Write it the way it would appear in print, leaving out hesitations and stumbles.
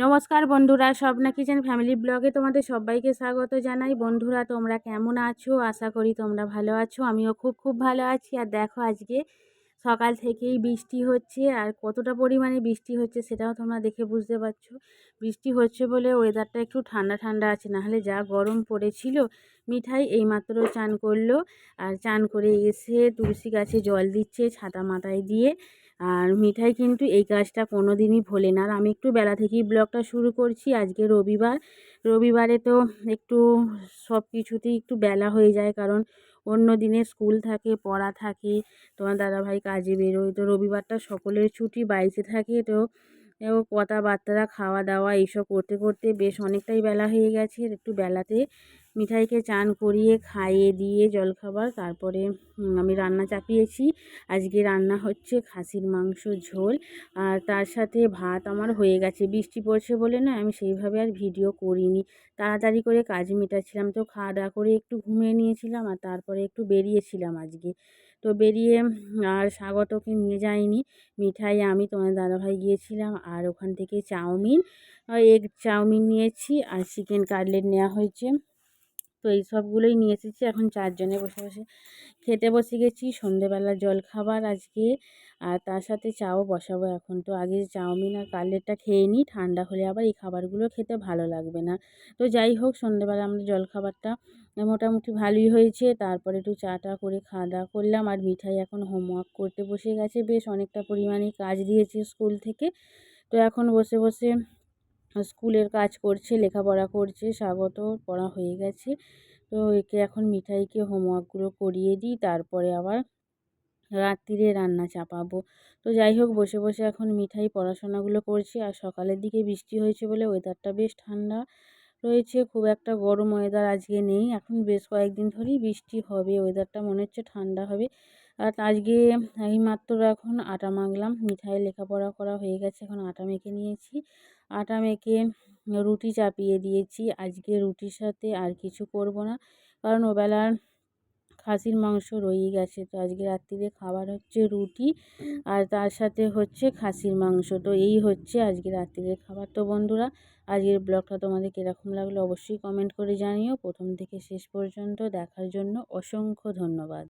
নমস্কার বন্ধুরা, Swapna kitchen family ব্লগে তোমাদের সবাইকে স্বাগত জানাই। বন্ধুরা, তোমরা কেমন আছো? আশা করি তোমরা ভালো আছো। আমিও খুব ভালো আছি। আর দেখো, আজকে সকাল থেকেই বৃষ্টি হচ্ছে, আর কতটা পরিমাণে বৃষ্টি হচ্ছে সেটাও তোমরা দেখে বুঝতে পারছো। বৃষ্টি হচ্ছে বলে ওয়েদারটা একটু ঠান্ডা ঠান্ডা আছে, নাহলে যা গরম পড়েছিল। মিঠাই এইমাত্র চান করলো, আর চান করে এসে তুলসী গাছে জল দিচ্ছে ছাতা মাথায় দিয়ে। আর মিঠাই কিন্তু এই কাজটা কোনো দিনই ভোলে না। আর আমি একটু বেলা থেকেই ব্লগটা শুরু করছি। আজকে রবিবারে তো একটু সব কিছুতেই একটু বেলা হয়ে যায়, কারণ অন্য দিনে স্কুল থাকে, পড়া থাকে, তোমার দাদাভাই কাজে বেরোয়, তো রবিবারটা সকলের ছুটি, বাড়িতে থাকে। তো কথাবার্তা, খাওয়া দাওয়া এইসব করতে করতে বেশ অনেকটাই বেলা হয়ে গেছে। একটু বেলাতে মিঠাইকে চান করিয়ে খাইয়ে দিয়ে জলখাবার তারপরে আমি রান্না চাপিয়েছি। আজকে রান্না হচ্ছে খাসির মাংস ঝোল, আর তার সাথে ভাত আমার হয়ে গেছে। বৃষ্টি পড়ছে বলে না, আমি সেইভাবে আর ভিডিও করিনি, তাড়াতাড়ি করে কাজ মেটাচ্ছিলাম। তো খাওয়া দাওয়া করে একটু ঘুমিয়ে নিয়েছিলাম, আর তারপরে একটু বেরিয়েছিলাম আজকে। তো বেরিয়ে আর স্বাগতকে নিয়ে যাইনি, মিঠাই আমি তোমার দাদাভাই গিয়েছিলাম। আর ওখান থেকে এগ চাউমিন নিয়েছি, আর চিকেন কাটলেট নেওয়া হয়েছে। তো এই সবগুলোই নিয়ে এসেছি। এখন চারজনে বসে বসে খেতে বসে গেছি সন্ধেবেলার জলখাবার আজকে। আর তার সাথে চাও বসাবো এখন। তো আগে চাউমিন আর কাটলেটটা খেয়ে নিই, ঠান্ডা হলে আবার এই খাবারগুলো খেতে ভালো লাগবে না। তো যাই হোক, সন্ধেবেলা আমাদের জলখাবারটা মোটামুটি ভালোই হয়েছে। তারপরে একটু চাটা করে খাওয়া দাওয়া করলাম। আর মিঠাই এখন হোমওয়ার্ক করতে বসে গেছে, বেশ অনেকটা পরিমাণে কাজ দিয়েছে স্কুল থেকে। তো এখন বসে বসে স্কুলের কাজ করছে, লেখাপড়া করছে। স্বাগত পড়া হয়ে গেছে। তো একে এখন মিঠাইকে হোমওয়ার্কগুলো করিয়ে দিই, তারপরে আবার রাত্রিরে রান্না চাপাবো। তো যাই হোক, বসে বসে এখন মিঠাই পড়াশোনাগুলো করছে। আর সকালের দিকে বৃষ্টি হয়েছে বলে ওয়েদারটা বেশ ঠান্ডা রয়েছে, খুব একটা গরম ওয়েদার আজকে নেই। এখন বেশ কয়েকদিন ধরেই বৃষ্টি হবে, ওয়েদারটা মনে হচ্ছে ঠান্ডা হবে। আর আজকে এইমাত্র এখন আটা মাখলাম, মিঠাই লেখাপড়া করা হয়ে গেছে, এখন আটা মেখে নিয়েছি। আটা মেখে রুটি চাপিয়ে দিয়েছি। আজকে রুটির সাথে আর কিছু করব না, কারণ ওবেলার খাসির মাংস রয়েই গেছে। তো আজকে রাত্রিরে খাবার হচ্ছে রুটি, আর তার সাথে হচ্ছে খাসির মাংস। তো এই হচ্ছে আজকে রাত্রিরের খাবার। তো বন্ধুরা, আজকের ব্লগটা তোমাদের কীরকম লাগলো অবশ্যই কমেন্ট করে জানিও। প্রথম থেকে শেষ পর্যন্ত দেখার জন্য অসংখ্য ধন্যবাদ।